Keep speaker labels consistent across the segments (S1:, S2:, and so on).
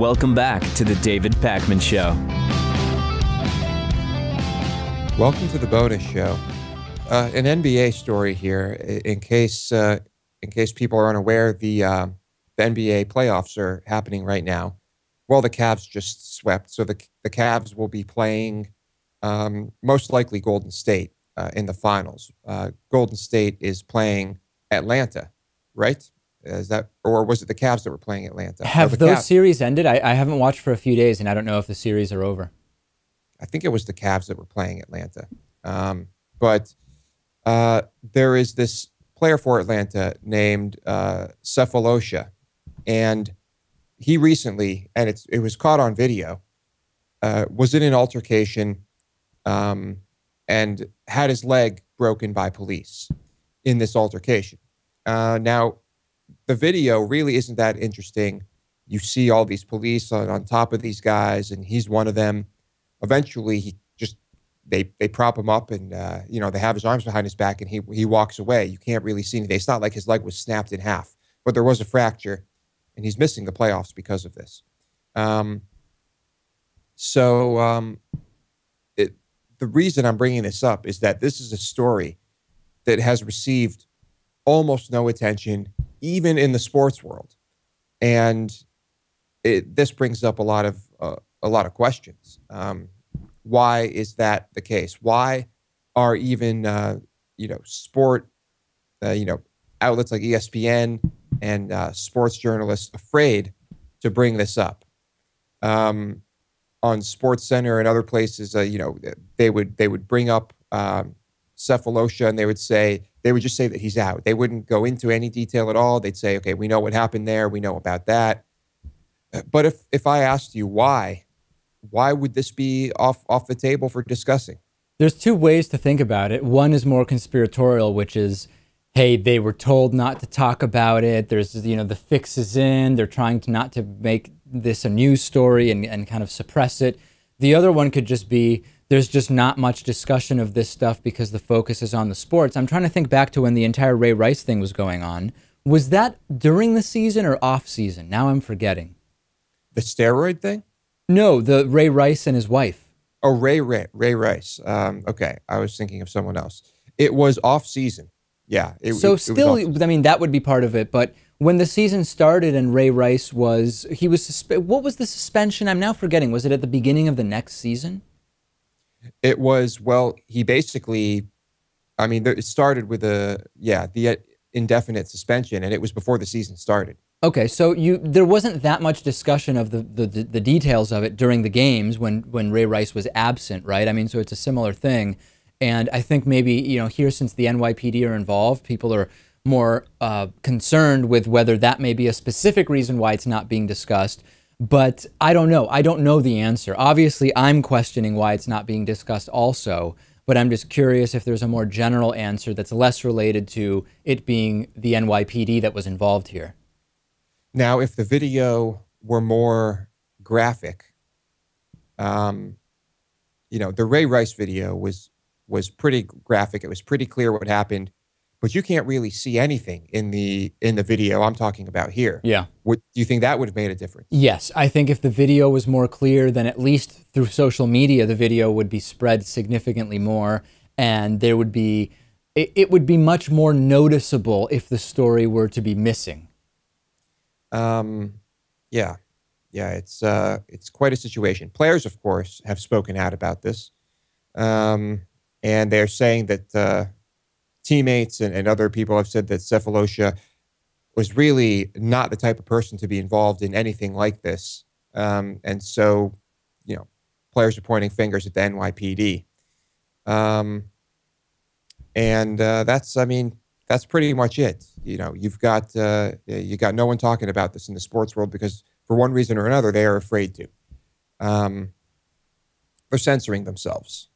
S1: Welcome back to the David Pakman Show.
S2: Welcome to the bonus show. An NBA story here, in case people are unaware. The NBA playoffs are happening right now. Well, the Cavs just swept, so the Cavs will be playing most likely Golden State in the finals. Golden State is playing Atlanta, right? Is that, or was it the Cavs that were playing Atlanta?
S3: Have those series ended? I haven't watched for a few days, and I don't know if the series are over.
S2: I think it was the Cavs that were playing Atlanta. But there is this player for Atlanta named Cephalosha, and he recently, and it was caught on video, was in an altercation and had his leg broken by police in this altercation. Now, the video really isn't that interesting. You see all these police on top of these guys, and he's one of them. Eventually, they prop him up, and they have his arms behind his back, and he walks away. You can't really see anything. It's not like his leg was snapped in half, but there was a fracture, and he's missing the playoffs because of this. The reason I'm bringing this up is that this is a story that has received almost no attention, even in the sports world, and this brings up a lot of questions. Why is that the case? Why are even sport outlets like ESPN and sports journalists afraid to bring this up? On SportsCenter and other places, they would bring up Cephalosha, and they would just say that he's out. They wouldn't go into any detail at all. They'd say, okay, we know what happened there. We know about that. But if I asked you why would this be off the table for discussing?
S3: There's two ways to think about it. One is more conspiratorial, which is, hey, they were told not to talk about it. There's, the fix is in. They're trying not to make this a news story and kind of suppress it. The other one could just be, there's just not much discussion of this stuff because the focus is on the sports. I'm trying to think back to when the entire Ray Rice thing was going on. Was that during the season or off season? Now I'm forgetting.
S2: The steroid thing?
S3: No, the Ray Rice and his wife.
S2: Oh, Ray Rice. Okay, I was thinking of someone else. It was off season. Yeah.
S3: That would be part of it. But when the season started and Ray Rice what was the suspension? I'm now forgetting. Was it at the beginning of the next season?
S2: It was, he basically, it started with the indefinite suspension, and it was before the season started.
S3: Okay, so there wasn't that much discussion of the details of it during the games when Ray Rice was absent, right? So it's a similar thing. And I think maybe, here, since the NYPD are involved, people are more concerned with whether that may be a specific reason why it's not being discussed. But I don't know. I don't know the answer. Obviously, I'm questioning why it's not being discussed also, but I'm just curious if there's a more general answer that's less related to it being the NYPD that was involved here.
S2: Now, if the video were more graphic, the Ray Rice video was pretty graphic. It was pretty clear what happened, but you can't really see anything in the video I'm talking about here.
S3: Yeah.
S2: Do you think that would have made a difference?
S3: Yes, I think if the video was more clear, then at least through social media, the video would be spread significantly more, and it would be much more noticeable if the story were to be missing.
S2: Yeah, it's quite a situation. Players, of course, have spoken out about this, and they're saying that teammates and other people have said that Cephalosha was really not the type of person to be involved in anything like this, and so players are pointing fingers at the NYPD, and that's pretty much it. You've got no one talking about this in the sports world because for one reason or another they are afraid to. They're censoring themselves,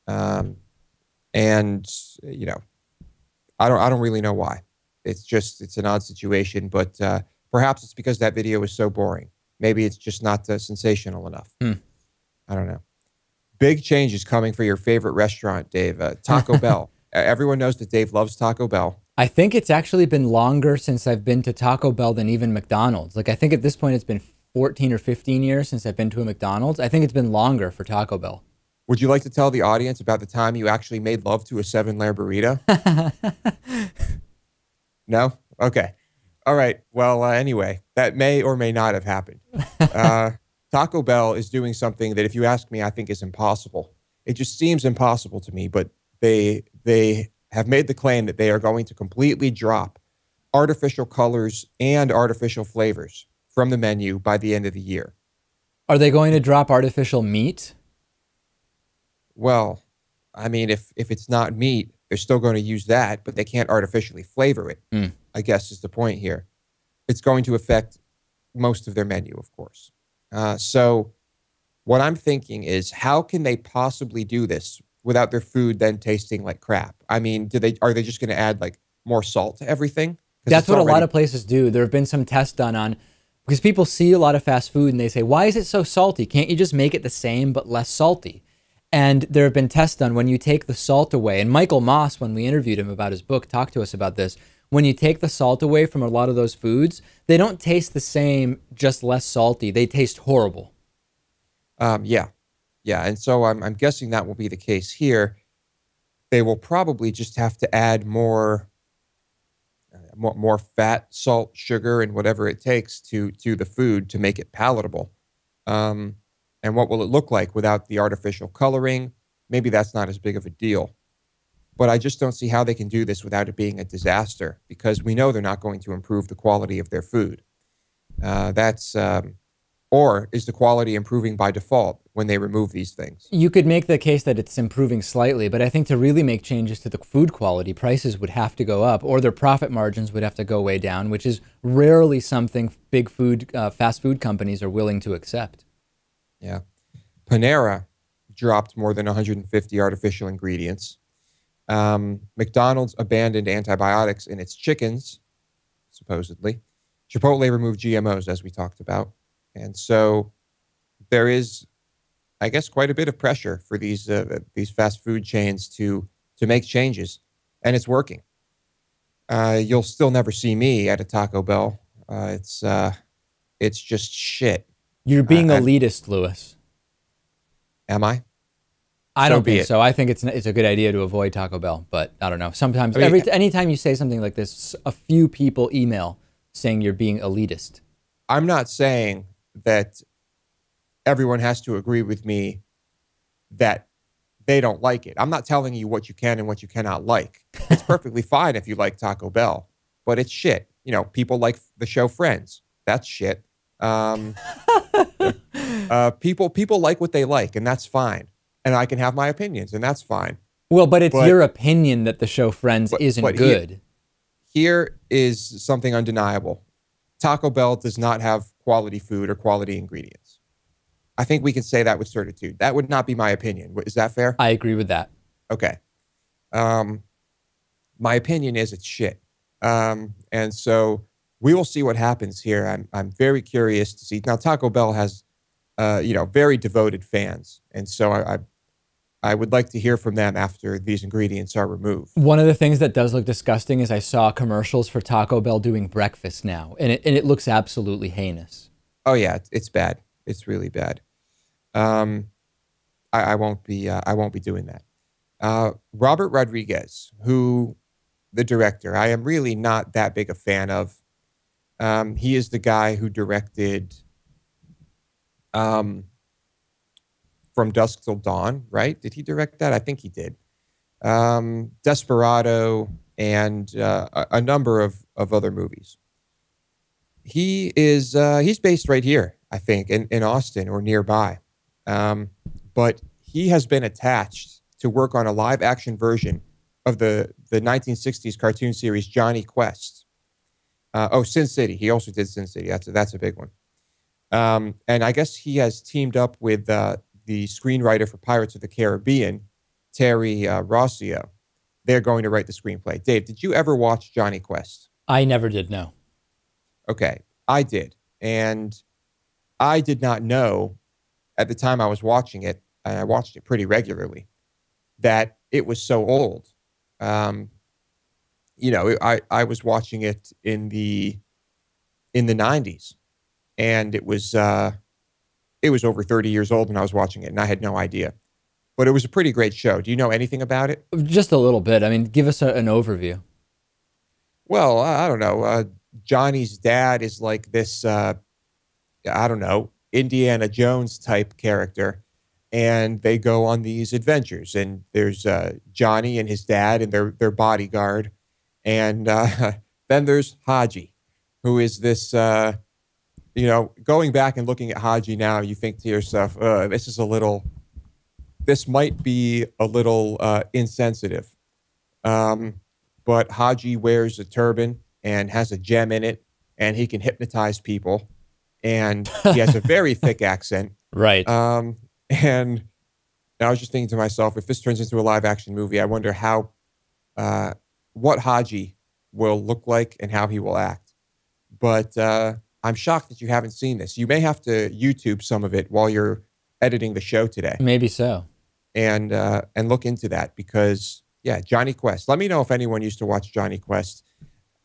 S2: and I don't really know why. It's an odd situation, but perhaps it's because that video is so boring. Maybe it's just not sensational enough. I don't know. Big changes coming for your favorite restaurant, Dave. Taco Bell. Everyone knows that Dave loves Taco Bell.
S3: I think it's actually been longer since I've been to Taco Bell than even McDonald's. I think at this point it's been 14 or 15 years since I've been to a McDonald's. I think it's been longer for Taco Bell.
S2: Would you like to tell the audience about the time you actually made love to a 7-layer burrito? No? Okay. All right. Well, anyway, that may or may not have happened. Taco Bell is doing something that, if you ask me, I think is impossible. It just seems impossible to me, but they have made the claim that they are going to completely drop artificial colors and artificial flavors from the menu by the end of the year.
S3: Are they going to drop artificial meat?
S2: Well, I mean, if it's not meat, they're still going to use that, but they can't artificially flavor it, I guess is the point here. It's going to affect most of their menu, of course. So what I'm thinking is, how can they possibly do this without their food then tasting like crap? I mean, are they just going to add like more salt to everything?
S3: That's what a lot of places do. There have been some tests done on, because people see a lot of fast food and they say, why is it so salty? Can't you just make it the same but less salty? And there have been tests done when you take the salt away. And Michael Moss, when we interviewed him about his book, talked to us about this. When you take the salt away from a lot of those foods, they don't taste the same, just less salty. They taste horrible.
S2: Yeah. And so I'm guessing that will be the case here. They will probably just have to add more fat, salt, sugar, and whatever it takes to the food to make it palatable. And what will it look like without the artificial coloring? Maybe that's not as big of a deal. But I just don't see how they can do this without it being a disaster, because we know they're not going to improve the quality of their food. Or is the quality improving by default when they remove these things?
S3: You could make the case that it's improving slightly, but I think to really make changes to the food quality, prices would have to go up, or their profit margins would have to go way down, which is rarely something big food, fast food companies are willing to accept.
S2: Yeah. Panera dropped more than 150 artificial ingredients. McDonald's abandoned antibiotics in its chickens, supposedly. Chipotle removed GMOs, as we talked about. And so there is, I guess, quite a bit of pressure for these fast food chains to make changes, and it's working. You'll still never see me at a Taco Bell. It's just shit.
S3: You're being elitist, Louis.
S2: Am I?
S3: I don't think so. I think it's a good idea to avoid Taco Bell, but I don't know. Sometimes, anytime you say something like this, a few people email saying you're being elitist.
S2: I'm not saying that everyone has to agree with me that they don't like it. I'm not telling you what you can and what you cannot like. It's perfectly fine if you like Taco Bell, but it's shit. You know, people like the show Friends. That's shit. People like what they like, and that's fine. And I can have my opinions, and that's fine.
S3: Well, but it's your opinion that the show Friends isn't good.
S2: Here is something undeniable. Taco Bell does not have quality food or quality ingredients. I think we can say that with certitude. That would not be my opinion. Is that fair?
S3: I agree with that.
S2: Okay. My opinion is it's shit. And so we will see what happens here. I'm very curious to see. Now, Taco Bell has, very devoted fans. And so I would like to hear from them after these ingredients are removed.
S3: One of the things that does look disgusting is I saw commercials for Taco Bell doing breakfast now, and it looks absolutely heinous.
S2: Oh yeah, it's bad. It's really bad. I won't be doing that. Robert Rodriguez, the director, I am really not that big a fan of. He is the guy who directed From Dusk Till Dawn, right? Did he direct that? I think he did. Desperado and a number of other movies. He's based right here, I think, in Austin or nearby. But he has been attached to work on a live action version of the 1960s cartoon series Johnny Quest. Sin City. He also did Sin City. That's a big one. And I guess he has teamed up with the screenwriter for Pirates of the Caribbean, Terry Rossio. They're going to write the screenplay. Dave, did you ever watch Johnny Quest?
S3: I never did, no.
S2: Okay, I did. And I did not know at the time I was watching it, and I watched it pretty regularly, that it was so old. I was watching it in the 90s. and it was over 30 years old when I was watching it, and I had no idea. But it was a pretty great show. Do you know anything about it?
S3: Just a little bit. I mean, give us an overview.
S2: Well, I don't know. Johnny's dad is like this, I don't know, Indiana Jones type character. And they go on these adventures. And there's Johnny and his dad and their bodyguard. And then there's Haji, who is this, going back and looking at Haji now, you think to yourself, this might be a little insensitive. But Haji wears a turban and has a gem in it, and he can hypnotize people. And he has a very thick accent.
S3: Right.
S2: And I was just thinking to myself, if this turns into a live action movie, I wonder what Haji will look like and how he will act. But I'm shocked that you haven't seen this. You may have to YouTube some of it while you're editing the show today.
S3: Maybe so.
S2: And look into that because, yeah, Johnny Quest. Let me know if anyone used to watch Johnny Quest.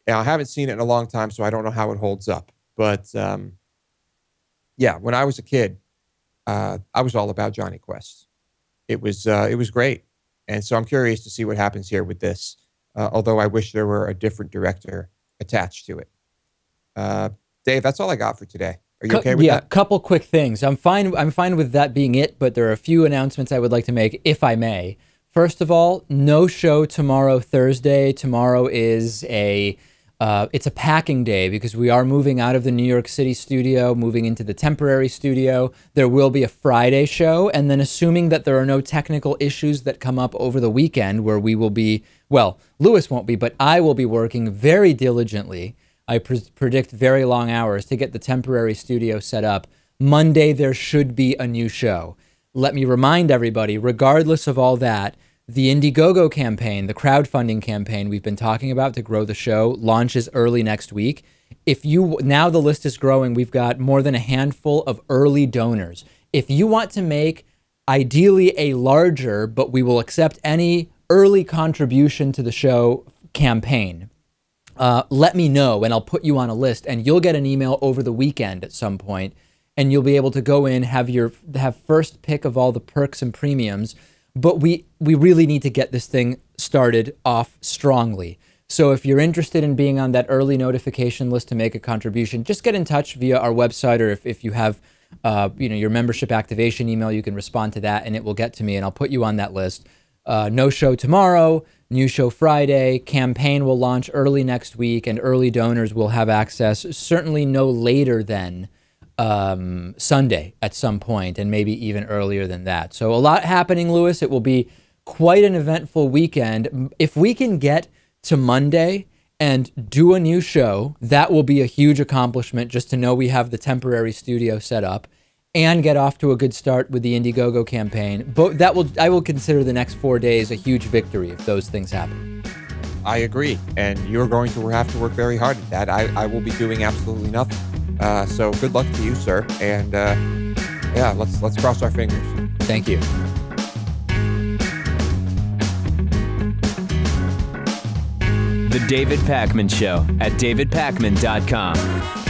S2: I haven't seen it in a long time, so I don't know how it holds up. But, yeah, when I was a kid, I was all about Johnny Quest. It was great. And so I'm curious to see what happens here with this, although I wish there were a different director attached to it. Dave, that's all I got for today. Are you okay with that?
S3: Yeah, couple quick things. I'm fine with that being it, but there are a few announcements I would like to make, if I may. First of all, no show tomorrow, Thursday. Tomorrow is it's a packing day because we are moving out of the New York City studio, moving into the temporary studio. There will be a Friday show, and then assuming that there are no technical issues that come up over the weekend where we will be, well, Lewis won't be, but I will be working very diligently. I predict very long hours to get the temporary studio set up. Monday, there should be a new show. Let me remind everybody, regardless of all that, the Indiegogo campaign, the crowdfunding campaign we've been talking about to grow the show, launches early next week. Now the list is growing. We've got more than a handful of early donors. If you want to make ideally a larger, but we will accept any early contribution to the show campaign, let me know and I'll put you on a list and you'll get an email over the weekend at some point and you'll be able to go in, have first pick of all the perks and premiums. But we really need to get this thing started off strongly. So if you're interested in being on that early notification list to make a contribution, just get in touch via our website, or if you have your membership activation email, you can respond to that and it will get to me and I'll put you on that list. No show tomorrow, new show Friday, campaign will launch early next week, and early donors will have access certainly no later than Sunday at some point, and maybe even earlier than that. So a lot happening, Lewis. It will be quite an eventful weekend. If we can get to Monday and do a new show, that will be a huge accomplishment, just to know we have the temporary studio set up and get off to a good start with the Indiegogo campaign. But I will consider the next 4 days a huge victory if those things happen.
S2: I agree. And you're going to have to work very hard at that. I will be doing absolutely nothing. So good luck to you, sir. And yeah, let's cross our fingers.
S3: Thank you.
S1: The David Pakman Show at davidpakman.com.